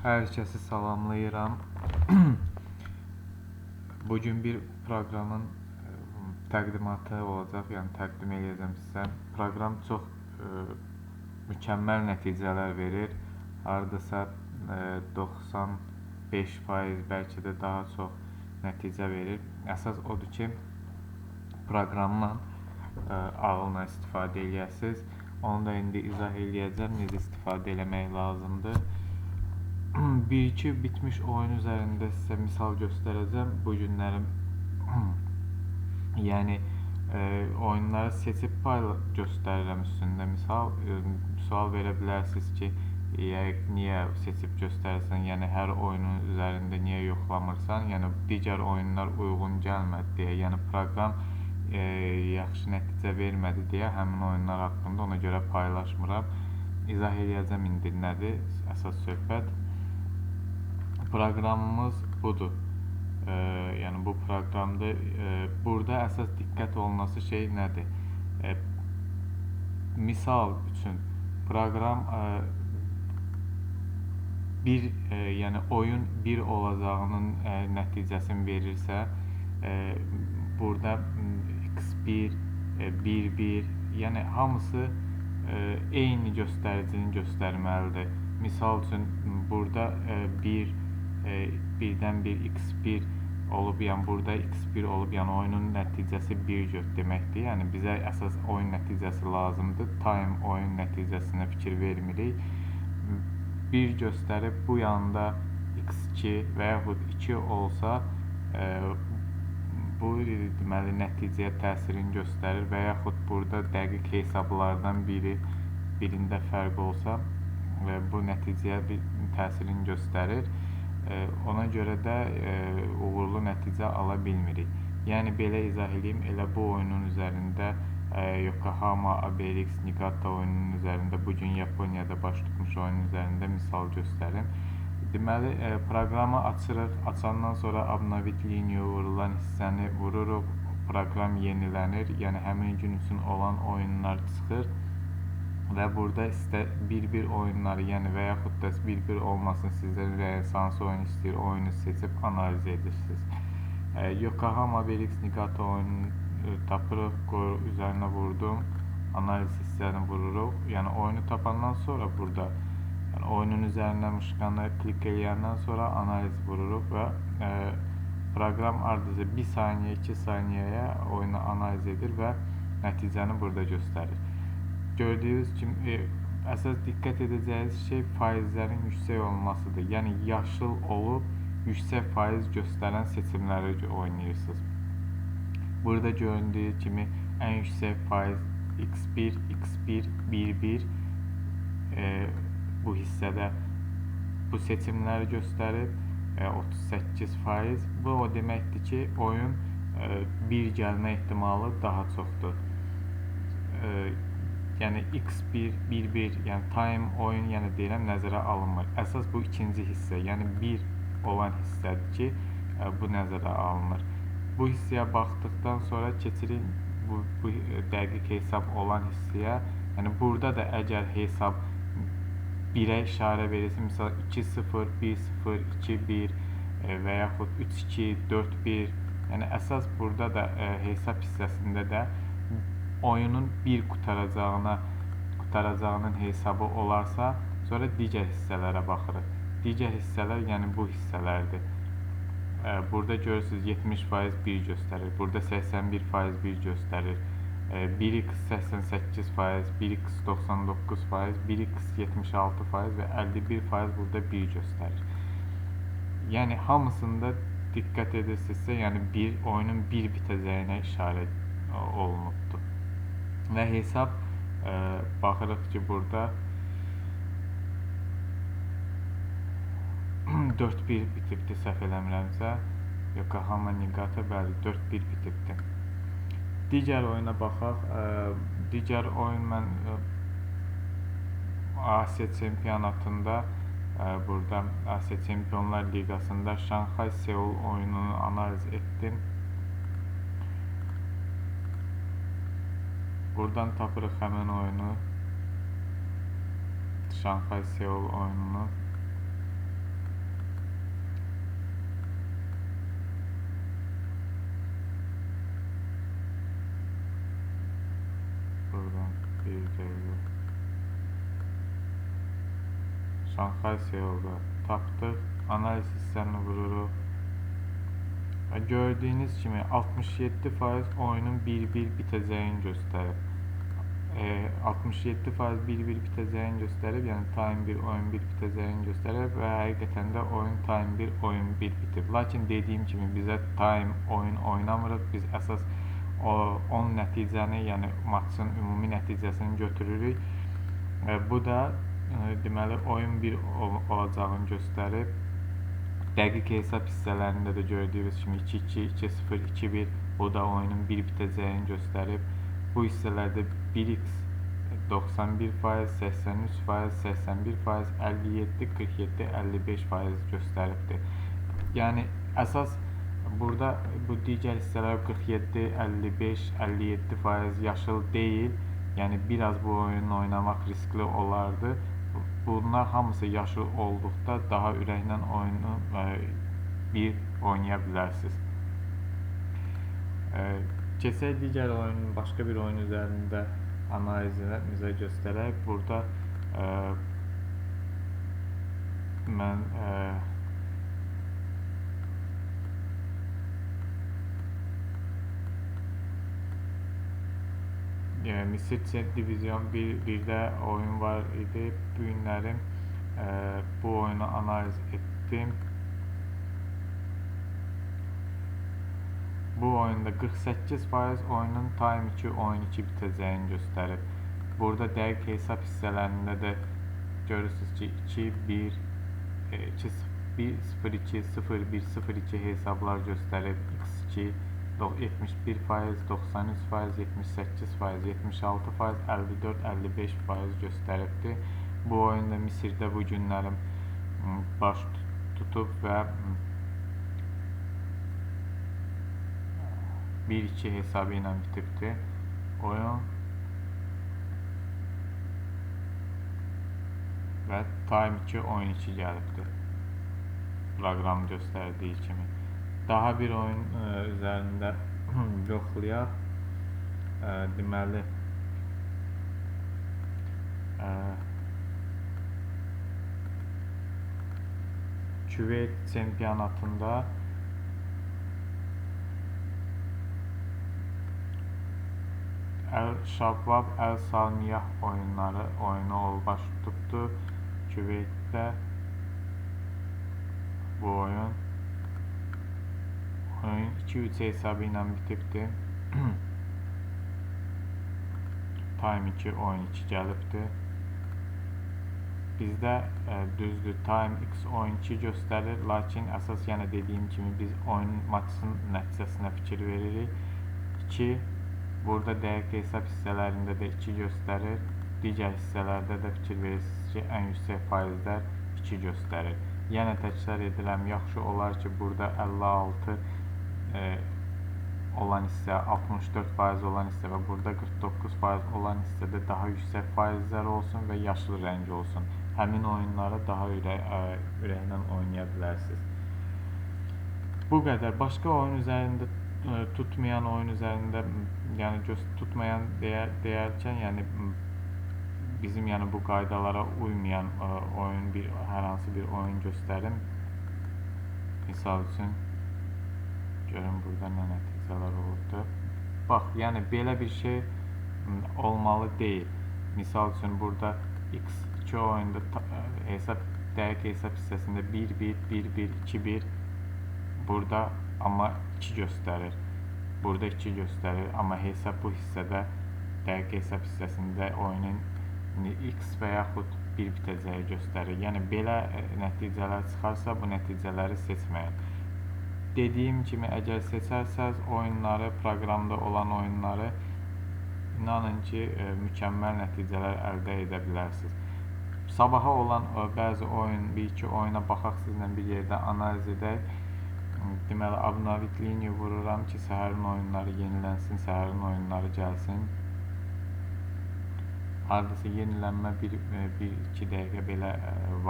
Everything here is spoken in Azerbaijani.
Herkesi salamlayıram. Bugün bir proqramın təqdimatı olacaq, yəni təqdim edəcəm sizə. Proqram çox mükəmməl nəticələr verir. Hardasa 95%, bəlkə də daha çox nəticə verir. Əsas odur ki, proqramla ağılla istifadə edəsiniz. Onu da indi izah edəcəm, necə istifadə etmək lazımdır. Bir-iki bitmiş oyun üzərində sizə misal göstərəcəm. Bu günlərim yəni oyunları seçib göstərirəm üstündə. Misal sual verə bilərsiniz ki, niyə seçib göstərirsən? Yəni hər oyunun üzərində niyə yoxlamırsan? Yəni digər oyunlar uyğun gəlmədi deyə, yəni proqram yaxşı nəticə vermədi deyə həmin oyunlar haqqında ona görə paylaşmıram. İzah edəcəm indi nədir əsas söhbət. Proqramımız budur. Yəni bu proqramda burada əsas diqqət olunması şey nədir? Misal üçün proqram yəni oyun 1 olacağının nəticəsini verirsə, burada x1, 1-1, yəni hamısı eyni göstəricini göstərməlidir. Misal üçün burada 1-dən 1 x1 olub, yəni burada x1 olub, yəni oyunun nəticəsi 1 deməkdir. Yəni bizə əsas oyun nəticəsi lazımdır. Time oyun nəticəsinə fikir vermirik. 1 göstərib bu yanda x2 və yaxud 2 olsa bu deməli nəticəyə təsirini göstərir və yaxud burada dəqiq hesablardan birində fərq olsa bu nəticəyə bir təsirini göstərir. Ona görə də uğurlu nəticə ala bilmirik. Yəni belə izah edeyim, elə bu oyunun üzərində Yokohama ABX Niigata oyununun üzərində, bugün Yaponiyada baş tutmuş oyunun üzərində misal göstərim. Deməli, proqramı açırıq, açandan sonra Obnovit liniya vurulan hissəni vururuq, proqram yenilənir, yəni həmin gün üçün olan oyunlar çıxır və burada istə 1-1 oyunları, yəni və yaxud da 1-1 olmasın, sizdən hansı oyun istəyir, oyunu seçib analiz edirsiniz. Yokohama ABX Niigata oyununu tapırıq, üzərinə vurdum, analiz hissəni vururuq. Yəni oyunu tapandan sonra burada oyunun üzərinə mışqanı klik eləyəndən sonra analiz vururuq və proqram ardıca 1 saniyə, 2 saniyəyə oyunu analiz edir və nəticəni burada göstərir. Gördüyünüz kimi əsas diqqət edəcəyiniz şey faizlərin yüksək olmasıdır. Yəni yaşıl olub yüksək faiz göstərən seçimləri oynayırsınız. Burada göründüyü kimi ən yüksək faiz x1, x1, 1-1 bu hissədə bu seçimləri göstərib 38%. Bu o deməkdir ki, oyun 1 gəlmə ehtimalı daha çoxdur. Yəni x1, 1-1, yəni time oyun, yəni deyirəm, nəzərə alınmır. Əsas bu ikinci hissə, yəni 1 olan hissədir ki, bu nəzərə alınır. Bu hissəyə baxdıqdan sonra keçirik bu dəqiq hesab olan hissəyə. Yəni burada da əgər hesab 1-ə işarə verirsə, misal 2-0, 1-0, 2-1 və yaxud 3-2, 4-1, yəni əsas burada da hesab hissəsində də oyunun 1 qutaracağının hesabı olarsa, sonra digər hissələrə baxırıq. Digər hissələr, yəni bu hissələrdir. Burada görürsünüz 70% 1 göstərir, burada 81% 1 göstərir, 1x 88%, 1x 99%, 1x 76% və 51% burada 1 göstərir. Yəni hamısında diqqət edirsinizsə, yəni oyunun 1 bitəcəyinə işarə olunubdur. Və hesab baxırıq ki, burada 4-1 bitibdir, səhv eləmirəmsə. Yokohama Niigata, bəli, 4-1 bitibdir. Digər oyuna baxaq. Digər oyun mən Asiya çempionatında, burada Asiya Çempionlar Liqasında Şanxay Seul oyununu analiz etdim. Buradan tapırıq həmin oyunu, Şanxay Seul oyununu. Şanxay Seul'da tapdıq. Analiz hissəsini vururuq. Və gördüyünüz kimi 67% oyunun 1-1 bitəcəyini göstərib. 67% 1-1 bitəcəyini göstərib, yəni time 1 oyun 1 bitəcəyini göstərib və həqiqətən də oyun time 1 oyun 1 bitib. Lakin dediyim kimi bizə time oyun oynamırıq. Biz əsas o nəticəni, yəni maçın ümumi nəticəsini götürürük. Bu da deməli oyun 1 olacağını göstərib. Dəqiq hesab hissələrində də gördüyünüz kimi 2-2, 2-0, 2-1 bu da oyunun 1 bitəcəyini göstərib. Bu hissələrdə 1x 91%, 83%, 81%, 57, 47, 55% göstəribdir. Yəni əsas burada bu digər hissələr 47, 55, 57% yaşıl deyil. Yəni biraz bu oyunu oynamaq riskli olardı. Bunlar hamısı yaşıl olduqda daha ürəklə oyunu bir oynaya bilərsiniz. Keçək digər oyunun, başqa bir oyun üzərində analizimizə göstərək. Burada mən Misir Divizyon 1'də oyun var idi. Bu günlərim bu oyunu analiz etdim. Bu oyunda 48% oyunun time 2 oyun 2 bitəcəyini göstərib. Burada dəqiq hesab hissələrində də görürsünüz ki 2-1, 2-0-2, 0-1, 0-2 hesablar göstərib. X2 71%, 93%, 78%, 76%, 54, 55% göstəribdir. Bu oyunda Misirdə bu günlərim baş tutub və 1-2 hesabı ilə bitibdir oyun və time 2 oyun 2 gəlibdir proqram göstərdiyi kimi. Daha bir oyun üzərində yoxlayaq. Deməli Küveyt çempionatında El-Şabab, El-Salmiyah oyunu baş tutubdu. Küveytdə bu oyun 2-3 hesabı ilə bitibdir. Time 2 oyun 2 gəlibdir. Bizdə düzdür time x oyun 2 göstərir, lakin əsas yenə dediyim kimi biz oyun maçın nəticəsinə fikir veririk. 2 burada dəqiq hesab hissələrində də 2 göstərir. Digər hissələrdə də fikir verirsiniz ki, ən yüksək faizlər 2 göstərir. Yenə təkrar edirəm, yaxşı olar ki, burada 56 olan hissə, 64% olan hissə və burada 49% olan hissədə daha yüksək faizlər olsun və yaşıl rəng olsun. Həmin oyunları daha ürəklə oynaya bilərsiniz. Bu qədər. Başqa oyun üzərində tutmayan oyun üzərində, yəni tutmayan deyərkən, yəni bizim bu qaydalara uymayan oyun hər hansı bir oyun göstərim. Misal üçün görün burada nə nəticələr olubdur. Bax, yəni belə bir şey olmalı deyil. Misal üçün burada X2 oyunda dəqiq hesab hissəsində 1-1, 1-1, 2-1 burada amma 2 göstərir. Burada 2 göstərir, amma hesab bu hissədə dəqiq hesab hissəsində oyunun X və yaxud 1 bitəcəyi göstərir. Yəni belə nəticələr çıxarsa bu nəticələri seçməyin. Dediyim kimi, əgər seçərsəz oyunları, proqramda olan oyunları, inanın ki, mükəmməl nəticələr əldə edə bilərsiniz. Sabaha olan bəzi oyun, bir-iki oyuna baxaq sizlə bir yerdə analiz edək. Deməli, abunəvitliyini vururam ki, səhərin oyunları yenilənsin, səhərin oyunları gəlsin. Hardasa yenilənmə 1-2 dəqiqə belə var.